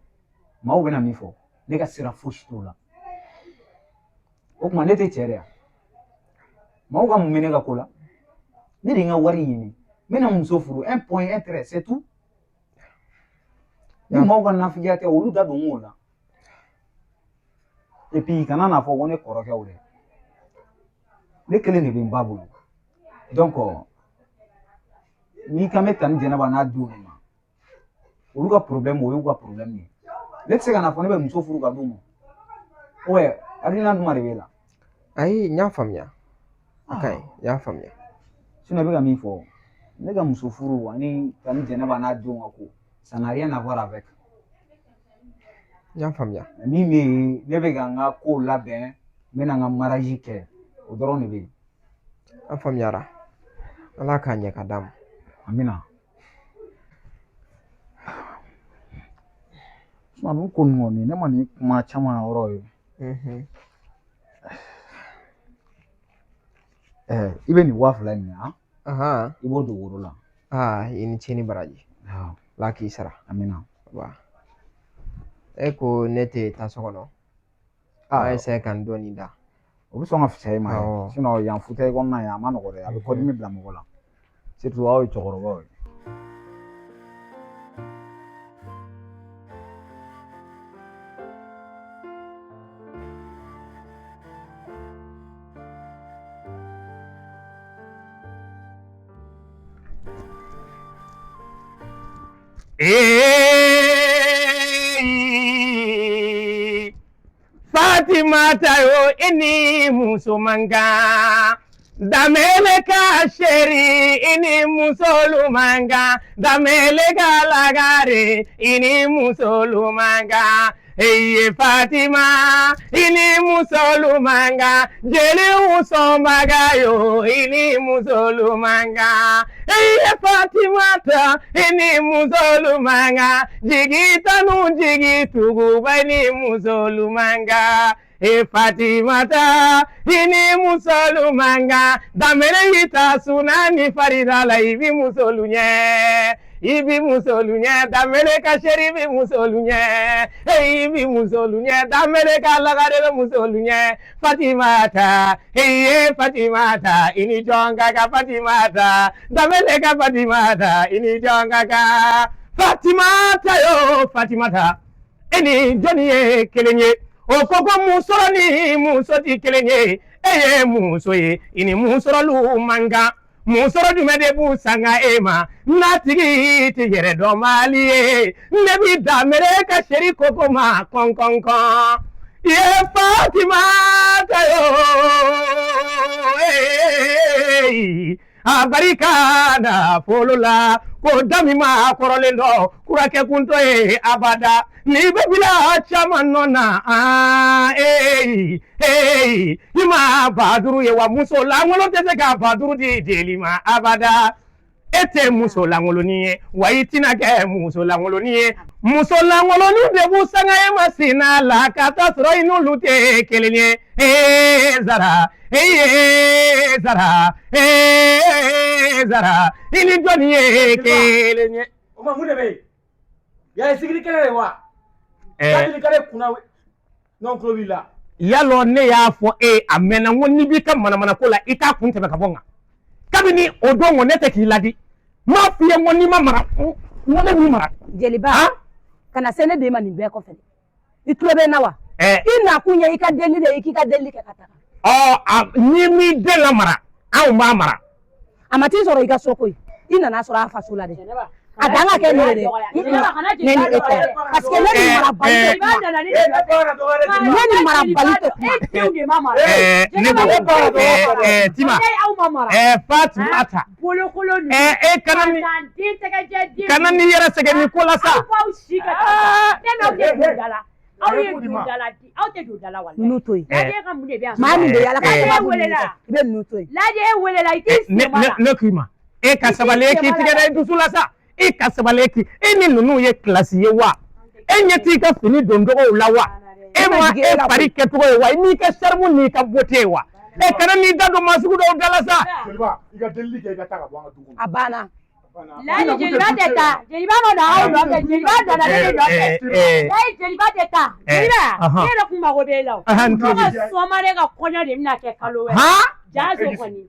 Speaker 4: maaw bɛna min fɔ ne ka sira fosi t'o la. O tuma ne tɛ cɛ de yan. Maaw ka mun bɛ ne ka ko la? Ne de ye n ka wari ɲini n bɛna muso furu un point un trait c'est tout. Ni maaw ka nafigiya tɛ olu da don n k'o la. Et puis kana n'a fɔ ko ne kɔrɔkɛw dɛ. Ne kelen de bɛ n ba bolo. Donc n'i kan bɛ Tani Jɛnɛba n'a denw de ma olu ka problème o y'u ka problème ye. Ne tɛ se ka na fɔ ne bɛ muso furu ka d'u ma. Ouais hakilina jumɛn de b'e la?
Speaker 6: Ayi n y'a faamuya. A ka ɲi n y'a faamuya.
Speaker 4: Sinon i bɛ ka min fɔ ne ka muso furu ani Tani Jɛnɛba n'a denw ka ko ça n'a rien à voir avec.
Speaker 6: N y'a faamuya.
Speaker 4: Min bɛ yen ne bɛ ka n ka kow labɛn n bɛna n ka mariage kɛ o dɔrɔn de bɛ yen.
Speaker 6: An faamuyara. Ala k'a ɲɛ ka d'a ma.
Speaker 4: Amina. Suma ko ngoni ne mani kuma chama yɔrɔ ye. I bɛ nin 2000 nin ha? I b'o don woro la.
Speaker 6: I ni ce ni baraji. Ala k'i sara.
Speaker 4: Amina.
Speaker 6: E ko ne tɛ taa so kɔnɔ. A essayer ka n dɔɔni da.
Speaker 4: O bɛ sɔn ka fisaya i ma ye. Sinon yan fauteuil kɔnɔna yan a ma nɔgɔn dɛ. A bɛ kɔdimi bila mɔgɔ la. Surtout aw ye cɛkɔrɔbaw ye.
Speaker 9: Fatima tayo ini musumanga damele ka sheri ini musolumanga damele ka lagare ini musolumanga Fatima ini musolumanga jeli usombaga yo ini musolumanga Fatima ta ini musolumanga jigita nu jigitugu bani musolumanga Fatima ta ini musolumanga damele hita sunani farida la ibi musolunye Ibi musolunya damele ka sheri bi musolunya ibi musolunya damele ka lagare musolunya Fatimata Fatimata ini jonga ka Fatimata damele ka Fatimata ini jonga ka Fatimata yo Fatimata ini joni kelenye o koko musoroni musoti kelenye musoye ini musoro manga musoro dumede bu sanga ema natigi ti yere do mali ne bi damere ka sheri koko ma kon ye Fatima tayo abarika na folola ko dami ma korolendo kurake kunto abada ni bebila chama nona ima baduru ye wa muso langolo tese ka baduru di delima abada ete muso langolo niye wa itina ke muso langolo niye muso langolo nu de bu sanga e masina la kata sro inu lute kelenye zara zara ini joni ye kelenye
Speaker 10: o ma mude be ya sigiri kele wa kadiri kale kuna non krobila
Speaker 9: yalo ne ya fo amena woni bi ka mana ko la ika kun tebe ka bonga kabini odongo ne te ki ladi ma fiye woni ma mara woni mi mara
Speaker 1: Jeliba kana sene de mani be ko fe itrobe nawa ina kunya ika deli de ikika deli ke kata
Speaker 9: ni mi de la mara aw ma mara
Speaker 1: amati soro ika sokoi ina na soro afa sula de adanga ke ni de neni ete parce que neni mara balito neni mara balito
Speaker 9: tima Fatimata kana ni yera sege ni kola sa
Speaker 3: aw ye dudala di aw te dudala wala
Speaker 1: nutoy
Speaker 3: laje ka mun de biya
Speaker 1: mami de yala ka
Speaker 3: welela
Speaker 1: be nutoy
Speaker 3: laje welela iti
Speaker 9: ne kuma ka sabale ki tigere dusula sa ka sabale ki ni nunu ye classe ye wa nyeti ka fini dondogo la wa ma pari ke to wa ni ka sharmu ni ka bote wa kana ni dado masugu do dala sa
Speaker 5: Jeliba iga delli ke ga ta ka banga dugu
Speaker 1: abana
Speaker 3: laje Jeliba teta Jeliba no da aw do Jeliba da na de do laje Jeliba teta Jeliba ina kuma go be law so mare ga konya de mina ke kalo we jazo koni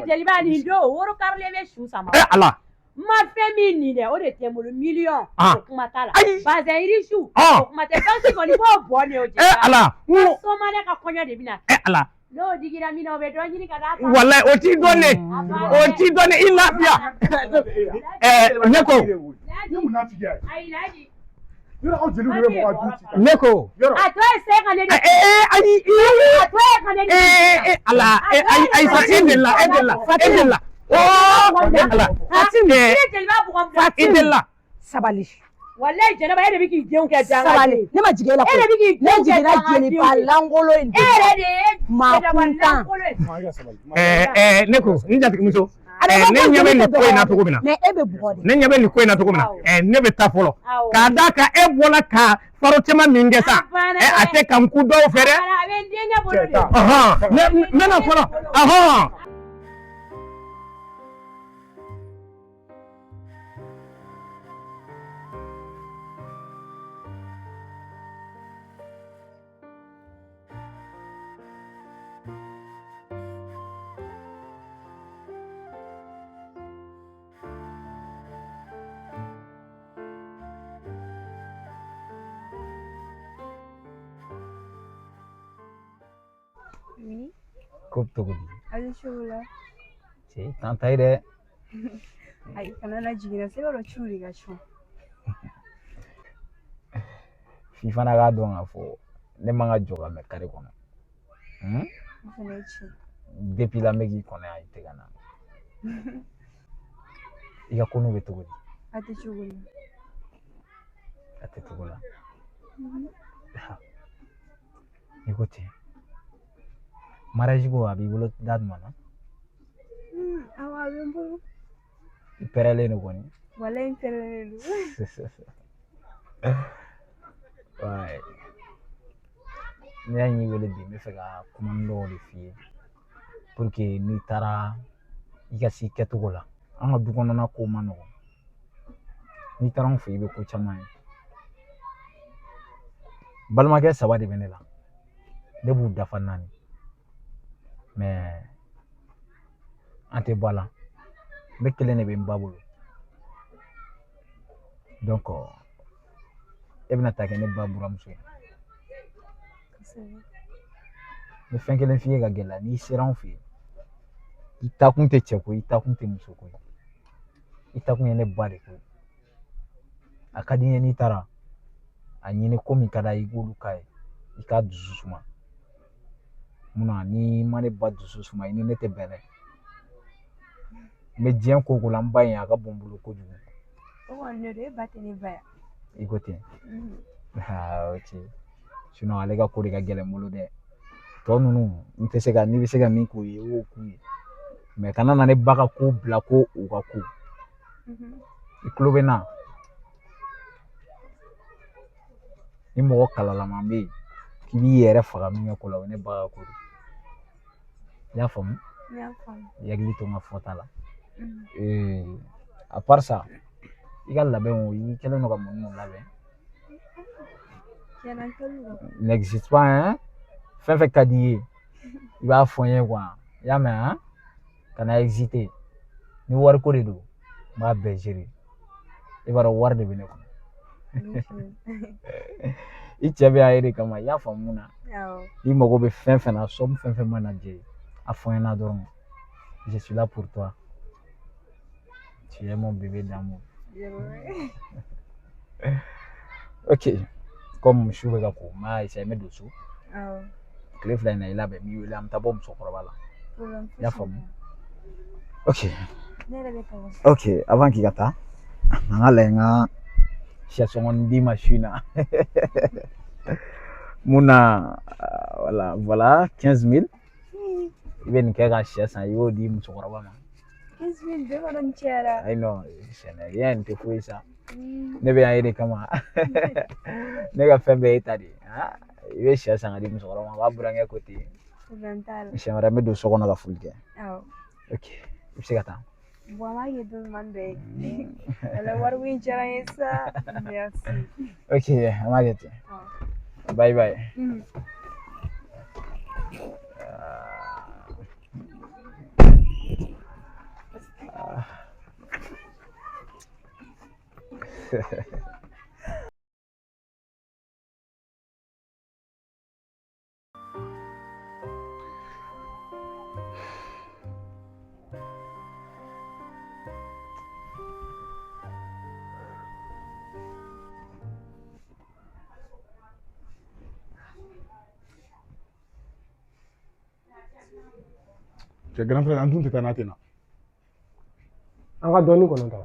Speaker 3: Jeliba ni do woro karle be shu sama
Speaker 9: ala
Speaker 3: ma femi ni de o de temolo million kuma tala baza irishu kuma te fansi koni bo bone o Jeliba
Speaker 9: ala
Speaker 3: so mare ga konya de mina
Speaker 9: ala
Speaker 3: no digira mina o be do nyini kada
Speaker 9: wallahi o ti donne illa biya neko
Speaker 3: ai laji
Speaker 5: yoro ko jeli be mo adu
Speaker 9: neko
Speaker 3: ato se kane de
Speaker 9: ai
Speaker 3: ato kane de
Speaker 9: ala ai sa edella ala
Speaker 3: Fatima
Speaker 9: edella
Speaker 1: sabali
Speaker 3: wallahi Jɛnɛba e de bɛ k'i denw kɛ danga
Speaker 1: sabali ne ma jigin e la
Speaker 3: e de bɛ k'i
Speaker 1: ne
Speaker 3: denw kɛ
Speaker 1: jiginna
Speaker 3: danga
Speaker 1: jeliba langolo in
Speaker 3: e yɛrɛ de ye
Speaker 1: maa
Speaker 3: Jɛnɛba
Speaker 1: kuntan
Speaker 3: langolo ye.
Speaker 9: ne ko n jatigimuso ne ɲɛ bɛ nin ko in na cogo min na
Speaker 1: mais e bɛ bugɔ de
Speaker 9: ne ɲɛ bɛ nin ko in na cogo min na ne bɛ taa fɔlɔ k'a d'a kan e bɔra ka faro caman min kɛ sa a tɛ ka n ku dɔw fɛ dɛ
Speaker 3: a bɛ n denkɛ bolo de.
Speaker 9: n bɛna fɔlɔ
Speaker 11: Oui,
Speaker 4: ko togo di
Speaker 11: allez chocolat.
Speaker 4: cɛ tan ta ye dɛ
Speaker 11: Aïe, quand on a dit que c'est le chouri gâchon.
Speaker 4: f'i fana k'a dɔn k'a fɔ ne man ka jɔ ka mɛn kare kɔnɔ
Speaker 11: On fait chi.
Speaker 4: depuis la mɛ k'i kɔnɔ yan i tɛ ka na i ka ko n'u bɛ togo di
Speaker 11: A te chocolat.
Speaker 4: a tɛ togo la i ko ten mariage ko a b'i bolo da jumɛn na
Speaker 11: Awa, bien beau.
Speaker 4: i pɛrɛlen don kɔni
Speaker 11: Voilà une telle.
Speaker 4: ouais ne y'a ɲi wele bi n bɛ fɛ ka kuma dɔw de f'i ye pour que n'i taara i ka s'i kɛcogo la an ka du kɔnɔna ko ma nɔgɔn n'i taara an fɛ i bɛ ko caman ye balimakɛ 3 de bɛ ne la ne b'u dafa 4 mais an tɛ bɔ a la ne kelen de bɛ n ba bolo donc e bɛna taa kɛ ne ba buramuso ye n bɛ fɛn kelen f'i ye ka gɛlɛya n'i sera an fɛ yen i taakun tɛ cɛ ko i taakun tɛ muso ko i taakun ye ne ba de ko a ka di n ye n'i taara a ɲini ko min ka d'a ye i k'olu k'a ye i k'a dusu suma munna n'i ma ne ba dusu suma i ni ne tɛ bɛn dɛ n bɛ diɲɛ ko o ko la n ba in a ka bon n bolo kojugu
Speaker 11: Oh, ne de ba te ne ba ya.
Speaker 4: i ko ten ok sinon ale ka ko de ka gɛlɛn n bolo dɛ tɔ ninnu n tɛ se ka n'i bɛ se ka min k'u ye i b'o k'u ye mais kana na ne ba ka ko bila ko u ka ko i tulo bɛ n na ni mɔgɔ kalalama bɛ yen k'i b'i yɛrɛ faga min kɛ ko la o ye ne ba ka ko de i y'a faamu i hakili to n ka fɔta la à part ça i ka labɛnw i kɛlen don ka mun ni mun labɛn n'existe pas hein fɛn fɛn ka di i ye i b'a fɔ n ye quoi i y'a mɛn hein kana hésiter ni wari ko de don n b'a bɛɛ gérer i b'a dɔn wari de bɛ ne kun i cɛ bɛ yan e de kama i y'a faamu mun na i mago bɛ fɛn fɛn na somme fɛn fɛn mana jɛ a fɔ n ɲɛna dɔrɔn je suis là pour toi tu es mon bébé d'amour ok comme su bɛ ka ko n b'a essayer n bɛ don so tile 2 in na i labɛn n b'i wele an bɛ taa bɔ musokɔrɔba la i y'a faamu ok ok avant k'i ka taa an ka lajɛ n ka sɛ sɔngɔnin d'i ma su in na mun na voilà 15 000 i bɛ nin kɛ ka sɛ san i y'o di musokɔrɔba ma
Speaker 11: 15 000 bɛɛ b'a dɔn ni cɛyara.
Speaker 4: ayi non ce n'est rien nin tɛ foyi sa ne bɛ yan e de kama ne ka fɛn bɛɛ ye e ta de ye i bɛ sɛ san ka di musokɔrɔba ma a b'a burankɛ ko ten siɲɛ wɛrɛ n bɛ don so kɔnɔ ka foli kɛ ok i bɛ se ka taa
Speaker 11: Bon, ma ye don man bɛ wala wari min diyara n ye sa merci
Speaker 4: ok an b'a kɛ ten bye bye
Speaker 5: cɛ grand frère an tun tɛ taa n'a tɛ na
Speaker 2: an ka dɔɔnin kɔnɔ ta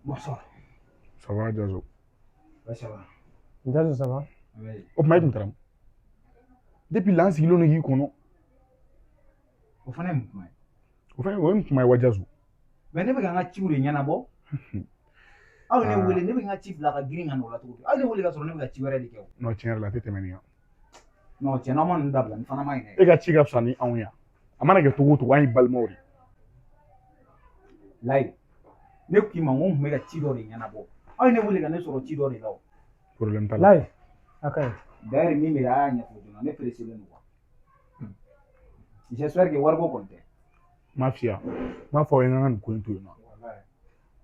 Speaker 10: Bonsoir.
Speaker 5: Ça va, Jazo?
Speaker 10: Ouais, ça va.
Speaker 2: Jazo, ça va?
Speaker 10: Oui.
Speaker 5: O kuma e tun depuis l'an sigilen y'i kɔnɔ
Speaker 10: O fana ye mun kuma ye?
Speaker 5: o fɛnɛ o ye kuma ye wa Jazo?
Speaker 10: Mais ne bɛ ka n ka ciw de ɲɛnabɔ. Aw ye ne wele ne bɛ n ka ci bila ka girin ka n'o la cogo di? Aw ye ne wele ka sɔrɔ ne bɛ ka ci wɛrɛ de kɛ o.
Speaker 5: Non tiɲɛ yɛrɛ la a tɛ tɛmɛ nin kan.
Speaker 10: Non tiɲɛ na aw ma ninnu dabila nin fana ma ɲi dɛ.
Speaker 5: E ka ci ka fisa ni anw ye a mana kɛ cogo o cogo an ye balimaw de.
Speaker 10: Layi ne k'i ma n ko n kun bɛ ka ci dɔ de ɲɛnabɔ. Aw ye ne wele ka ne sɔrɔ ci dɔ de la o.
Speaker 5: Problème t'a la.
Speaker 2: Layi a ka ɲi.
Speaker 10: D'ailleurs min bɛ a y'a ɲɛfɔ joona ne pressé len don quoi. J'espère que wariko kɔni tɛ.
Speaker 5: M'a fiya m'a fɔ aw ye n ka nin ko in to yen nɔ.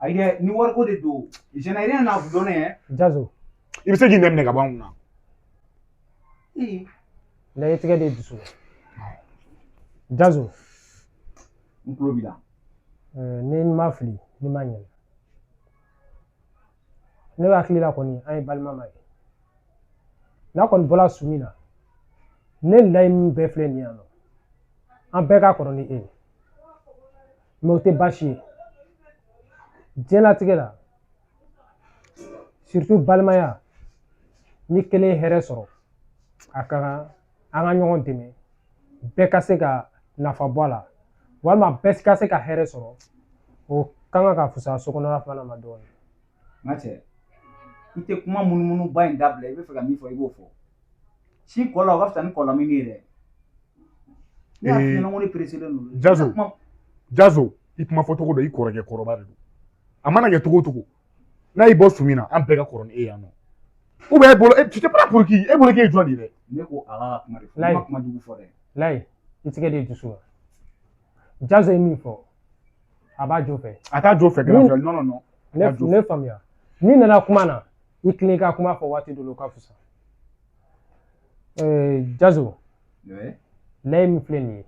Speaker 10: Ayi dɛ ni wariko de don je n'ai rien à vous donner hein.
Speaker 2: Jazo.
Speaker 5: I bɛ se k'i nɛminɛ ka bɔ anw na.
Speaker 2: Layi tigɛ de dusu. Jazo.
Speaker 10: N tulo b'i la.
Speaker 2: Ni ma fili ni ma ɲɛna. Ne bɛ hakili la kɔni an ye balima ma ye. N'a kɔni bɔra su min na ne layi min bɛɛ filɛ nin yan nɔ an bɛɛ ka kɔrɔ ni e ye mais o tɛ baasi ye diɲɛlatigɛ la surtout balimaya ni kelen ye hɛrɛ sɔrɔ a ka kan an ka ɲɔgɔn dɛmɛ bɛɛ ka se ka nafa bɔ a la walima bɛɛ ka se ka hɛrɛ sɔrɔ o kan ka ka fusaya sokɔnɔla fana ma dɔɔni.
Speaker 10: N ka cɛ i tɛ kuma munumunu ba in dabila i bɛ fɛ ka min fɔ i b'o fɔ. Si kɔ la o ka fisa ni kɔlɔn min ye dɛ. Ne y'a f'i ɲɛna n ko ne pressé len don.
Speaker 5: Jazo i kuma fɔ cogo dɔ i kɔrɔkɛ kɔrɔba de don a mana kɛ cogo o cogo n'a y'i bɔ su min na an bɛɛ ka kɔrɔ ni e yan nɔ ou bien e bolo tu t'es pas pour qui e bolo k'e ye jɔn de ye dɛ.
Speaker 10: Ne ko a ka kuma de fɔ ne ma kuma jugu fɔ dɛ.
Speaker 2: Layi i tigɛ de dusu la Jazo ye min fɔ a b'a jo fɛ.
Speaker 5: A t'a jo fɛ grand frère non non non.
Speaker 2: Ne faamuya n'i nana kuma na i tilen i ka kuma fɔ waati dɔ la o ka fisa. Jazo layi min filɛ nin ye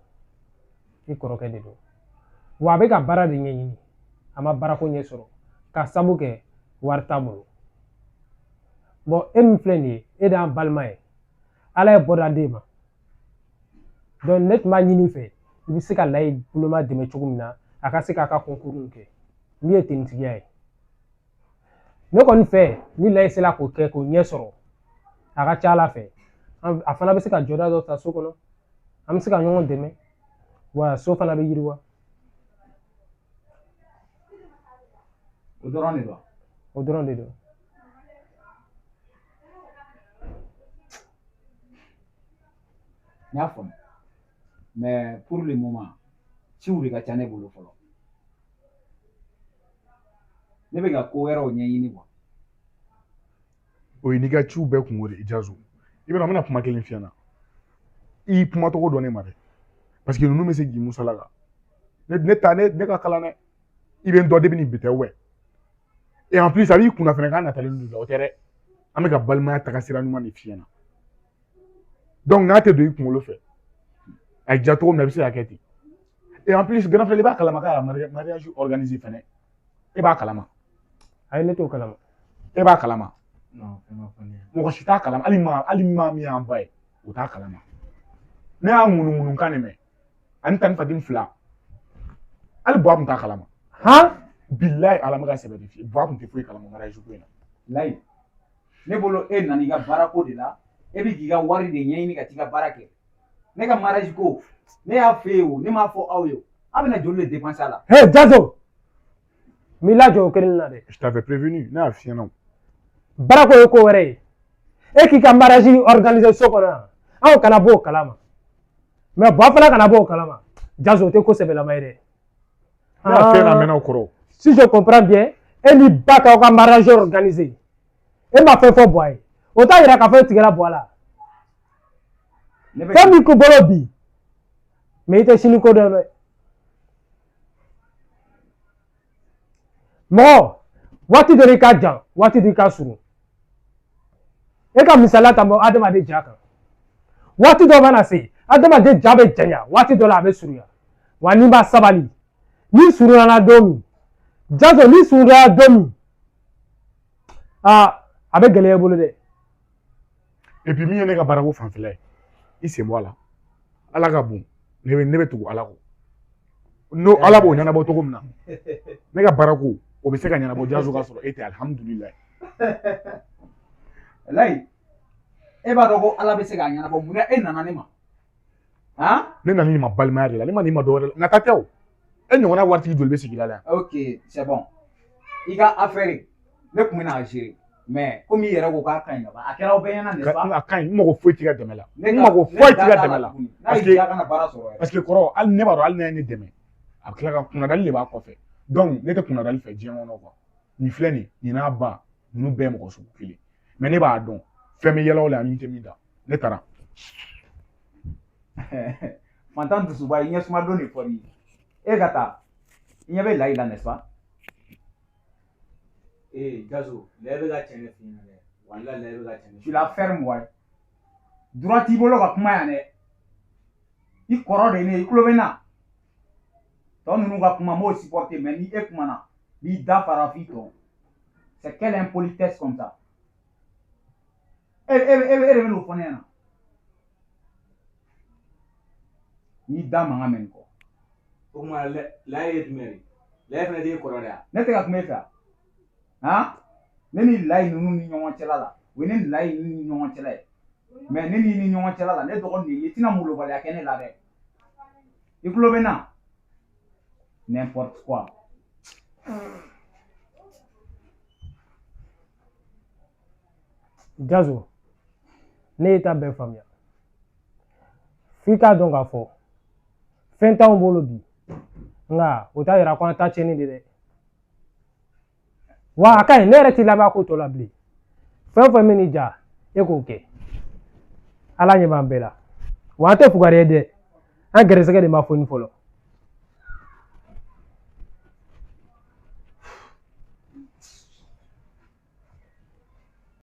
Speaker 2: i kɔrɔkɛ de don wa a bɛ ka baara de ɲɛɲini a ma baarako ɲɛ sɔrɔ ka sabu kɛ wari t'a bolo bon e min filɛ nin ye e de y'an balima ye ala ye bɔda d'e ma donc ne tun b'a ɲini i fɛ i bɛ se ka layi boloma dɛmɛ cogo min na a ka se k'a ka concours kɛ min ye tenitigiya ye ne kɔni fɛ ni layi sera k'o kɛ k'o ɲɛ sɔrɔ a ka ca ala fɛ a fana bɛ se ka jɔda dɔ ta so kɔnɔ an bɛ se ka ɲɔgɔn dɛmɛ wa so fana bɛ yiriwa.
Speaker 10: O dɔrɔn de don.
Speaker 2: O dɔrɔn de don.
Speaker 10: N y'a faamu mais pour le moment ciw de ka ca ne bolo fɔlɔ. Ne bɛ ka ko wɛrɛw ɲɛɲini quoi.
Speaker 5: O ye n'i ka ciw bɛɛ kungo de ye Jazo i bɛna n bɛna kuma kelen f'i ɲɛna i kuma tɔgɔ dɔn ne ma dɛ parce que ninnu bɛ se k'i musala kan ne ka kalan dɛ i bɛ n dɔn depuis nin bi tɛ wɛ et en plus a b'i kunna fɛnɛ k'an natalen don la o tɛ dɛ an bɛ ka balimaya taga sira ɲuman de f'i ɲɛna donc n'a tɛ don i kunkolo fɛ a diya cogo min na i bɛ se ka kɛ ten et en plus grand frère i b'a kalama k'a ka mariage organisé fɛnɛ e b'a kalama.
Speaker 2: Ayi ne t'o kalama.
Speaker 5: E b'a kalama.
Speaker 10: Non fɛn ma fɔ ne ye.
Speaker 5: Mɔgɔ si t'a kalama hali maa min y'an ba ye o t'a kalama ne y'a ŋunuŋunu kan de mɛn ani tani Fati fila hali Buwa tun t'a kalama. Bilayi ala ma ka sɛbɛn de f'i ye Buwa tun tɛ foyi kalama mariage ko in na.
Speaker 10: Layi ne bolo e nana i ka baarako de la e bɛ k'i ka wari de ɲɛɲini ka t'i ka baara kɛ ne ka mariage ko ne y'a f'e ye o ne m'a fɔ aw ye o aw bɛna joli de dépenser a la.
Speaker 2: Hey Jazo m'i lajɔ o kelen na dɛ.
Speaker 5: Je t'avais prévenu ne y'a f'i ɲɛna o.
Speaker 2: Baarako ye ko wɛrɛ ye e k'i ka mariage organiser so kɔnɔ yan anw kana bɔ o kalama mais Buwa fana kana bɔ o kalama Jazo o tɛ ko sɛbɛlama ye dɛ.
Speaker 5: Ne y'a fɛn na mɛnna o kɔrɔ.
Speaker 2: Si je comprends bien e ni ba k'aw ka mariage organiser e ma fɛn fɔ Buwa ye o t'a yira k'a fɔ e tigɛra Buwa la. Fɛn min ko bolo bi mais i tɛ sini ko dɔn dɛ. Mɔgɔ waati dɔ i ka jan waati dɔ i ka surun e ka misaliya ta mɔ adamaden ja kan waati dɔ mana se adamaden ja bɛ janya waati dɔ la a bɛ surunya wa n'i b'a sabali n'i surunyana don min Jazo n'i surunyana don min a bɛ gɛlɛya i bolo dɛ.
Speaker 5: et puis min ye ne ka baarako fanfɛla ye i sen bɔ a la ala ka bon ne bɛ tugu ala kɔ n'o ala b'o ɲɛnabɔ cogo min na ne ka baarako o bɛ se ka ɲɛnabɔ Jazo ka sɔrɔ e tɛ alhamdulilayi.
Speaker 10: Layi e b'a dɔn ko Ala bɛ se k'a ɲɛnabɔ mun na e nana ne ma
Speaker 5: ne nana ni ma balimaya de la ne ma ni ma dɔwɛrɛ la nka ta tɛ o e ɲɔgɔnna waritigi joli bɛ sigida la yan.
Speaker 10: ok c'est bon i ka affaire ne tun bɛna a gérer mais komi i yɛrɛ ko k'a ka ɲi ka ban a kɛra aw bɛɛ ɲɛna n'est-ce pas.
Speaker 5: a ka ɲi n mago foyi t'i ka dɛmɛ la n mago foyi t'i ka dɛmɛ la parce que kɔrɔ hali ne b'a dɔn hali ne ye ne dɛmɛ a bɛ tila ka kunnadali de b'a kɔfɛ donc ne tɛ kunnadali fɛ diɲɛ kɔnɔ quoi nin filɛ nin nin n'a ba ninnu bɛɛ ye mɔgɔ sugu kelen mais ne b'a dɔn fɛn bɛ yɛlɛ o la ani tɛ min da ne taara.
Speaker 10: fantan dusuba i ɲɛ suma don de fɔri e ka taa i ɲɛ bɛ layi la n'est-ce pas.
Speaker 8: Jazo lɛ bɛ ka tiɲɛ ne f'i ɲɛna dɛ walahi lɛ bɛ ka tiɲɛ.
Speaker 10: tu la ferme wa droit t'i bolo ka kuma yan dɛ i kɔrɔ de ye ne i tulo bɛ n na tɔ ninnu ka kuma n b'o supporter mais ni e kumana n'i da fara f'i tɔ c'est quelle impolitesse comme ça e de bɛ n'o fɔ ne ɲɛna n'i da mankan mɛn nin kɔ.
Speaker 8: O kuma lɛ ye jumɛn ye lɛ fana t'e kɔrɔ de ya.
Speaker 10: ne tɛ ka kuma e fɛ ne ni layi ninnu ni ɲɔgɔn cɛla la o ye ne ni layi ninnu ni ɲɔgɔn cɛla ye mais ne ni ɲɔgɔn cɛla la ne dɔgɔnin de ye i tɛna molobaliya kɛ ne la dɛ i tulo bɛ n na n'importe quoi.
Speaker 2: Jazo ne ye ta bɛɛ faamuya f'i k'a dɔn k'a fɔ fɛn t'anw bolo bi nka o t'a yira ko an ta tiɲɛni de dɛ wa a ka ɲi ne yɛrɛ t'i laban ko tɔ la bilen fɛn o fɛn min n'i ja e k'o kɛ ala ɲɛ b'an bɛɛ la wa an tɛ fugariya dɛ an gɛrɛsɛgɛ de ma foni fɔlɔ